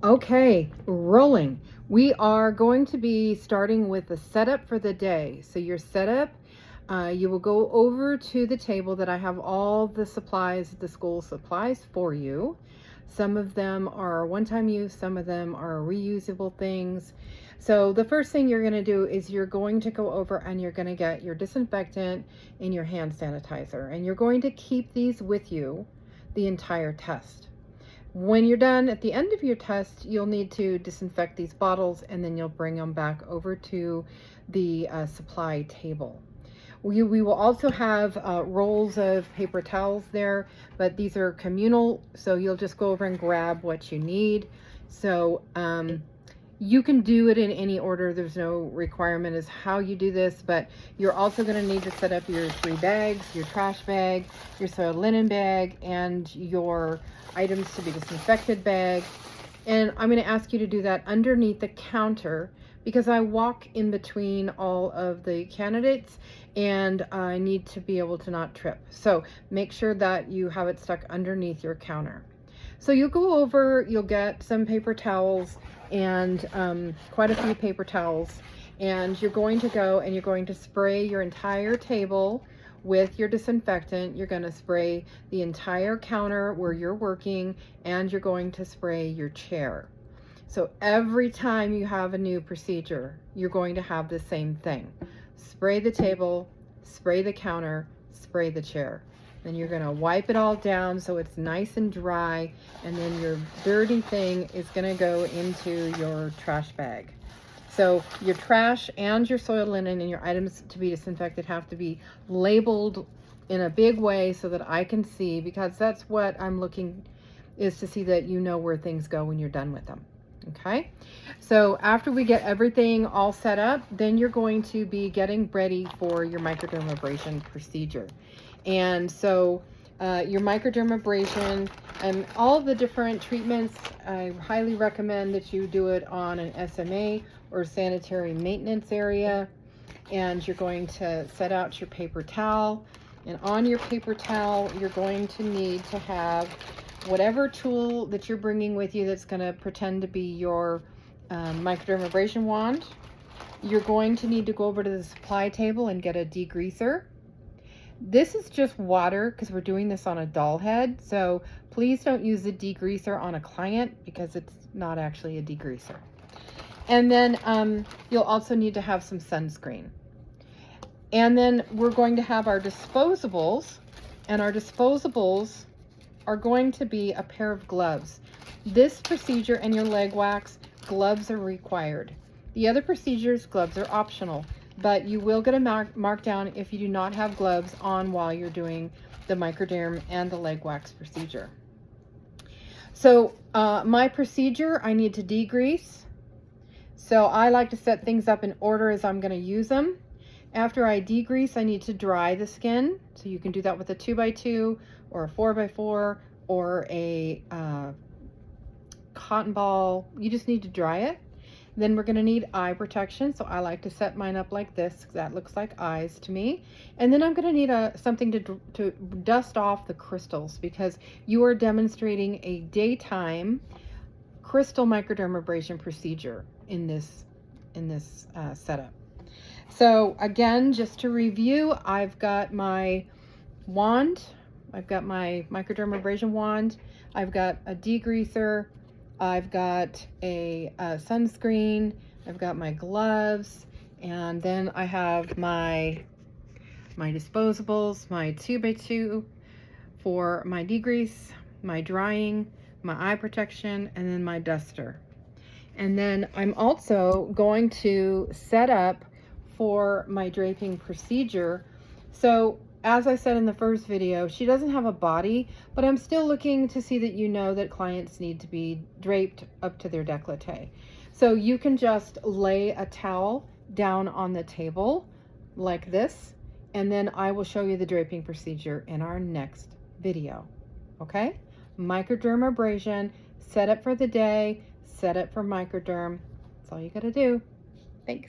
Okay, rolling. We are going to be starting with the setup for the day. So your setup, you will go over to the table that I have all the supplies, the school supplies for you. Some of them are one-time use, some of them are reusable things. So the first thing you're going to do is you're going to go over and you're going to get your disinfectant and your hand sanitizer. And you're going to keep these with you the entire test. When you're done at the end of your test, you'll need to disinfect these bottles and then you'll bring them back over to the supply table. We will also have rolls of paper towels there, but these are communal, so you'll just go over and grab what you need. So you can do it in any order. There's no requirement as how you do this, but you're also going to need to set up your 3 bags, your trash bag, your soiled linen bag, and your items to be disinfected bag. And I'm going to ask you to do that underneath the counter because I walk in between all of the candidates and I need to be able to not trip. So make sure that you have it stuck underneath your counter. So you'll go over, you'll get some paper towels and quite a few paper towels, and you're going to go and you're going to spray your entire table with your disinfectant. You're going to spray the entire counter where you're working, and you're going to spray your chair. So every time you have a new procedure, you're going to have the same thing. Spray the table, spray the counter, spray the chair. Then you're going to wipe it all down so it's nice and dry, and then your dirty thing is going to go into your trash bag. So your trash and your soiled linen and your items to be disinfected have to be labeled in a big way so that I can see, because that's what I'm looking, is to see that you know where things go when you're done with them. Okay, so after we get everything all set up, then you're going to be getting ready for your microdermabrasion procedure. And so your microdermabrasion and all the different treatments, I highly recommend that you do it on an SMA or sanitary maintenance area. And you're going to set out your paper towel. And on your paper towel, you're going to need to have whatever tool that you're bringing with you that's going to pretend to be your microdermabrasion wand. You're going to need to go over to the supply table and get a degreaser. This is just water because we're doing this on a doll head, so please don't use a degreaser on a client because it's not actually a degreaser. And then you'll also need to have some sunscreen. And then we're going to have our disposables, and our disposables are going to be a pair of gloves. This procedure and your leg wax, gloves are required. The other procedures, gloves are optional, but you will get a mark down if you do not have gloves on while you're doing the microderm and the leg wax procedure. So my procedure, I need to degrease. So I like to set things up in order as I'm going to use them. After I degrease, I need to dry the skin. So you can do that with a 2x2 or a 4x4 or a cotton ball. You just need to dry it. Then we're going to need eye protection. So I like to set mine up like this. That looks like eyes to me. And then I'm going to need something to dust off the crystals, because you are demonstrating a daytime crystal microdermabrasion procedure in this setup. So again, just to review, I've got my wand, I've got my microdermabrasion wand, I've got a degreaser, I've got a sunscreen, I've got my gloves, and then I have my disposables, my 2x2 for my degrease, my drying, my eye protection, and then my duster. And then I'm also going to set up for my draping procedure. So as I said in the first video, she doesn't have a body, but I'm still looking to see that you know that clients need to be draped up to their décolleté. So you can just lay a towel down on the table like this, and then I will show you the draping procedure in our next video. Okay? Microdermabrasion, set up for the day, set up for microderm. That's all you gotta do. Thanks.